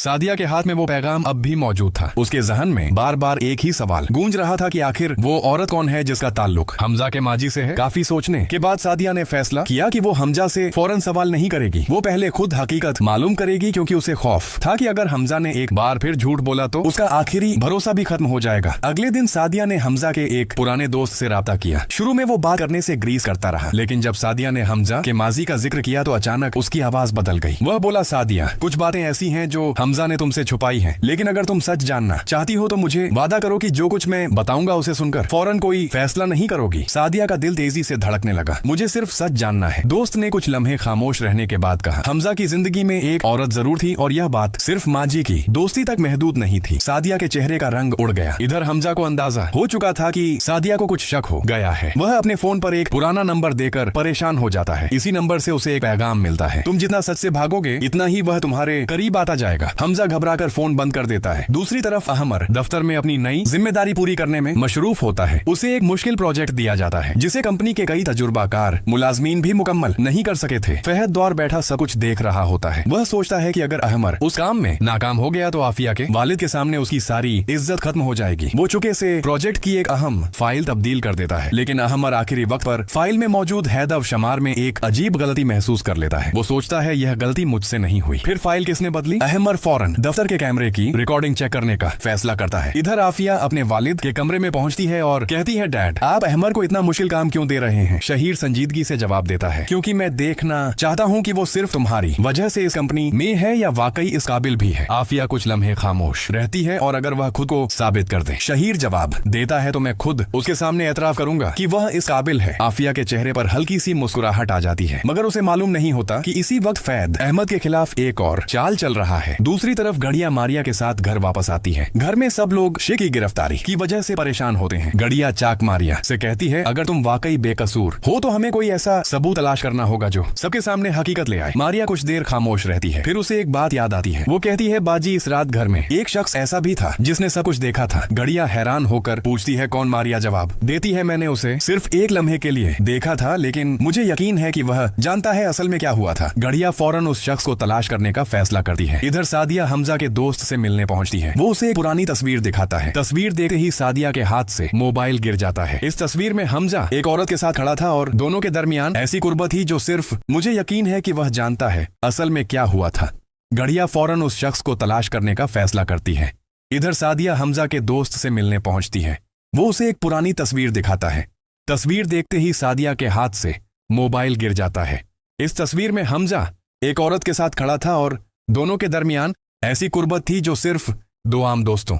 सादिया के हाथ में वो पैगाम अब भी मौजूद था। उसके जहन में बार बार एक ही सवाल गूंज रहा था कि आखिर वो औरत कौन है जिसका ताल्लुक हमजा के माजी से है। काफी सोचने के बाद सादिया ने फैसला किया कि वो हमजा से फौरन सवाल नहीं करेगी, वो पहले खुद हकीकत मालूम करेगी, क्योंकि उसे खौफ था कि अगर हमजा ने एक बार फिर झूठ बोला तो उसका आखिरी भरोसा भी खत्म हो जाएगा। अगले दिन सादिया ने हमजा के एक पुराने दोस्त से राब्ता किया। शुरू में वो बात करने से ग्रीस करता रहा, लेकिन जब सादिया ने हमजा के माजी का जिक्र किया तो अचानक उसकी आवाज बदल गई। वह बोला, सादिया, कुछ बातें ऐसी हैं जो हमजा ने तुमसे छुपाई हैं, लेकिन अगर तुम सच जानना चाहती हो तो मुझे वादा करो कि जो कुछ मैं बताऊंगा उसे सुनकर फौरन कोई फैसला नहीं करोगी। सादिया का दिल तेजी से धड़कने लगा। मुझे सिर्फ सच जानना है। दोस्त ने कुछ लम्हे खामोश रहने के बाद कहा, हमजा की जिंदगी में एक औरत जरूर थी और यह बात सिर्फ माजी की दोस्ती तक महदूद नहीं थी। सादिया के चेहरे का रंग उड़ गया। इधर हमजा को अंदाजा हो चुका था कि सादिया को कुछ शक हो गया है। वह अपने फोन पर एक पुराना नंबर देकर परेशान हो जाता है। इसी नंबर से उसे एक पैगाम मिलता है, तुम जितना सच से भागोगे इतना ही वह तुम्हारे करीब आता जाएगा। हमजा घबराकर फोन बंद कर देता है। दूसरी तरफ अहमर दफ्तर में अपनी नई जिम्मेदारी पूरी करने में मशरूफ होता है। उसे एक मुश्किल प्रोजेक्ट दिया जाता है जिसे कंपनी के कई तजुर्बाकार मुलाजमीन भी मुकम्मल नहीं कर सके थे। फहद दौर बैठा सब कुछ देख रहा होता है। वह सोचता है कि अगर अहमर उस काम में नाकाम हो गया तो आफिया के वालिद के सामने उसकी सारी इज्जत खत्म हो जाएगी। वो चुके से प्रोजेक्ट की एक अहम फाइल तब्दील कर देता है, लेकिन अहमर आखिरी वक्त पर फाइल में मौजूद हैदव शमार में एक अजीब गलती महसूस कर लेता है। वो सोचता है यह गलती मुझसे नहीं हुई। फिर फाइल किसने बदली? अहमर फौरन दफ्तर के कैमरे की रिकॉर्डिंग चेक करने का फैसला करता है। इधर आफिया अपने वालिद के कमरे में पहुंचती है और कहती है, डैड, आप अहमर को इतना मुश्किल काम क्यों दे रहे हैं? शहीर संजीदगी से जवाब देता है, क्योंकि मैं देखना चाहता हूं कि वो सिर्फ तुम्हारी वजह से इस कंपनी में है या वाकई इस काबिल भी है। आफिया कुछ लम्हे खामोश रहती है और अगर वह खुद को साबित कर दे, शहीर जवाब देता है, तो मैं खुद उसके सामने एतराफ करूंगा कि वह इस काबिल है। आफिया के चेहरे पर हल्की सी मुस्कुराहट आ जाती है, मगर उसे मालूम नहीं होता कि इसी वक्त फैद अहमद के खिलाफ एक और चाल चल रहा है। दूसरी तरफ गड़िया मारिया के साथ घर वापस आती है। घर में सब लोग शे की गिरफ्तारी की वजह से परेशान होते हैं। गड़िया चाक मारिया से कहती है, अगर तुम वाकई बेकसूर हो तो हमें कोई ऐसा सबूत तलाश करना होगा जो सबके सामने हकीकत ले आए। मारिया कुछ देर खामोश रहती है, फिर उसे एक बात याद आती है। वो कहती है, बाजी, इस रात घर में एक शख्स ऐसा भी था जिसने सब कुछ देखा था। गड़िया हैरान होकर पूछती है, कौन? मारिया जवाब देती है, मैंने उसे सिर्फ एक लम्हे के लिए देखा था, लेकिन मुझे यकीन है कि वह जानता है असल में क्या हुआ था। गड़िया फौरन उस शख्स को तलाश करने का फैसला करती है। इधर सादिया हमजा के दोस्त से मिलने पहुंचती है। वो उसे एक पुरानी तस्वीर दिखाता है। तस्वीर देखते ही सादिया के हाथ से मोबाइल गिर जाता है। इस तस्वीर में हमजा एक औरत के साथ खड़ा था और दोनों के दरमियान ऐसी कुर्बत थी जो सिर्फ मुझे यकीन है कि वह जानता है असल में क्या हुआ था। गड़िया फौरन उस शख्स को तलाश करने का फैसला करती है। इधर सादिया हमजा के दोस्त से मिलने पहुंचती है। वो उसे एक पुरानी तस्वीर दिखाता है। तस्वीर देखते ही सादिया के हाथ से मोबाइल गिर जाता है। इस तस्वीर में हमजा एक औरत के साथ खड़ा था और दोनों के दरमियान ऐसी कुर्बत थी जो सिर्फ दो आम दोस्तों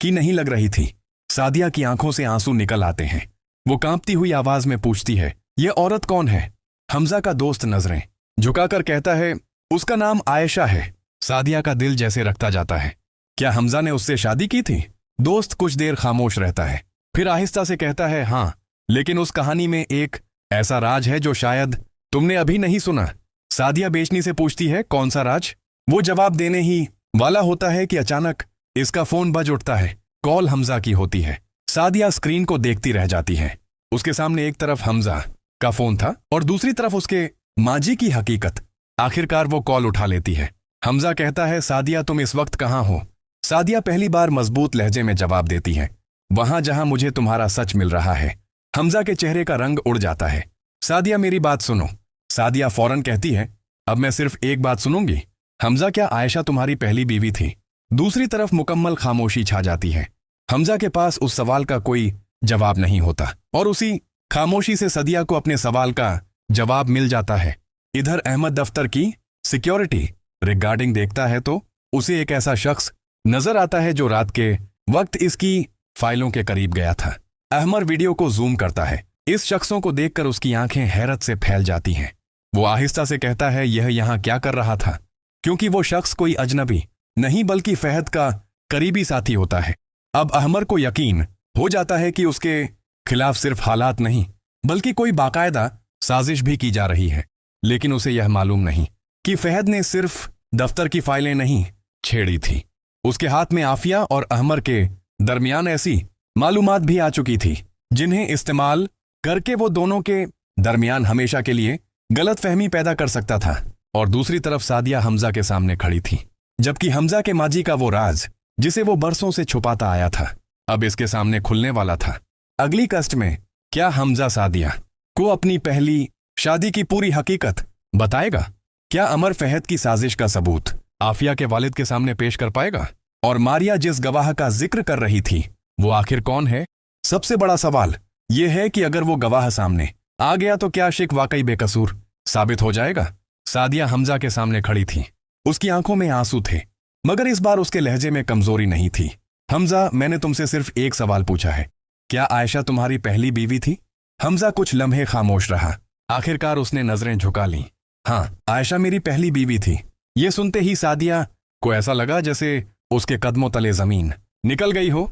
की नहीं लग रही थी। सादिया की आंखों से आंसू निकल आते हैं। वो कांपती हुई आवाज में पूछती है, यह औरत कौन है? हमजा का दोस्त नजरें झुकाकर कहता है, उसका नाम आयशा है। सादिया का दिल जैसे रखता जाता है। क्या हमजा ने उससे शादी की थी? दोस्त कुछ देर खामोश रहता है, फिर आहिस्ता से कहता है, हाँ, लेकिन उस कहानी में एक ऐसा राज है जो शायद तुमने अभी नहीं सुना। सादिया बेचनी से पूछती है, कौन सा राज? वो जवाब देने ही वाला होता है कि अचानक इसका फोन बज उठता है। कॉल हमजा की होती है। सादिया स्क्रीन को देखती रह जाती है। उसके सामने एक तरफ हमजा का फोन था और दूसरी तरफ उसके माजी की हकीकत। आखिरकार वो कॉल उठा लेती है। हमजा कहता है, सादिया, तुम इस वक्त कहाँ हो? सादिया पहली बार मजबूत लहजे में जवाब देती है, वहां जहां मुझे तुम्हारा सच मिल रहा है। हमजा के चेहरे का रंग उड़ जाता है। सादिया, मेरी बात सुनो। सादिया फौरन कहती है, अब मैं सिर्फ एक बात सुनूंगी। हमजा, क्या आयशा तुम्हारी पहली बीवी थी? दूसरी तरफ मुकम्मल खामोशी छा जाती है। हमजा के पास उस सवाल का कोई जवाब नहीं होता और उसी खामोशी से सादिया को अपने सवाल का जवाब मिल जाता है। इधर अहमद दफ्तर की सिक्योरिटी रिगार्डिंग देखता है तो उसे एक ऐसा शख्स नजर आता है जो रात के वक्त इसकी फाइलों के करीब गया था। अहमर वीडियो को जूम करता है। इस शख्सों को देखकर उसकी आंखें हैरत से फैल जाती हैं। वो आहिस्ता से कहता है, यह यहाँ क्या कर रहा था? क्योंकि वो शख्स कोई अजनबी नहीं बल्कि फहद का करीबी साथी होता है। अब अहमर को यकीन हो जाता है कि उसके खिलाफ सिर्फ हालात नहीं बल्कि कोई बाकायदा साजिश भी की जा रही है। लेकिन उसे यह मालूम नहीं कि फहद ने सिर्फ दफ्तर की फाइलें नहीं छेड़ी थी। उसके हाथ में आफिया और अहमर के दरमियान ऐसी मालूमात भी आ चुकी थी जिन्हें इस्तेमाल करके वो दोनों के दरमियान हमेशा के लिए गलतफहमी पैदा कर सकता था। और दूसरी तरफ सादिया हमजा के सामने खड़ी थी। जबकि हमजा के माजी का वो राज जिसे वो बरसों से छुपाता आया था अब इसके सामने खुलने वाला था। अगली कस्ट में क्या हमजा सादिया को अपनी पहली शादी की पूरी हकीकत बताएगा? क्या अमर फहद की साजिश का सबूत आफिया के वालिद के सामने पेश कर पाएगा? और मारिया जिस गवाह का जिक्र कर रही थी वो आखिर कौन है? सबसे बड़ा सवाल यह है कि अगर वो गवाह सामने आ गया तो क्या आशिक वाकई बेकसूर साबित हो जाएगा? सादिया हमजा के सामने खड़ी थी, उसकी आंखों में आंसू थे, मगर इस बार उसके लहजे में कमजोरी नहीं थी। हमजा, मैंने तुमसे सिर्फ एक सवाल पूछा है, क्या आयशा तुम्हारी पहली बीवी थी? हमजा कुछ लम्हे खामोश रहा। आखिरकार उसने नजरें झुका लीं। हाँ, आयशा मेरी पहली बीवी थी। ये सुनते ही सादिया को ऐसा लगा जैसे उसके कदमों तले जमीन निकल गई हो।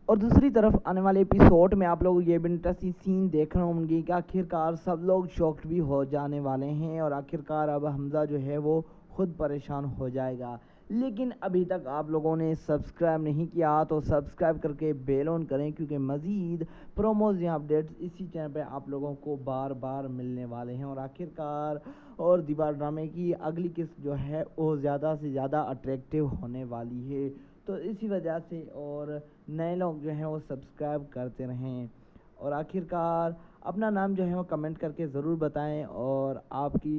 और दूसरी तरफ आने वाले एपिसोड में आप लोग ये भी इंटरेस्टिंग सीन देख रहे होंगे कि आखिरकार सब लोग शॉक्ड भी हो जाने वाले हैं और आखिरकार अब हमजा जो है वो खुद परेशान हो जाएगा। लेकिन अभी तक आप लोगों ने सब्सक्राइब नहीं किया तो सब्सक्राइब करके बेल ऑन करें, क्योंकि मज़ीद प्रोमोज या अपडेट्स इसी चैनल पे आप लोगों को बार बार मिलने वाले हैं। और आखिरकार और दीवार ड्रामे की अगली किस्त जो है वो ज़्यादा से ज़्यादा अट्रैक्टिव होने वाली है, तो इसी वजह से और नए लोग जो हैं वो सब्सक्राइब करते रहें। और आखिरकार अपना नाम जो है वो कमेंट करके ज़रूर बताएं और आपकी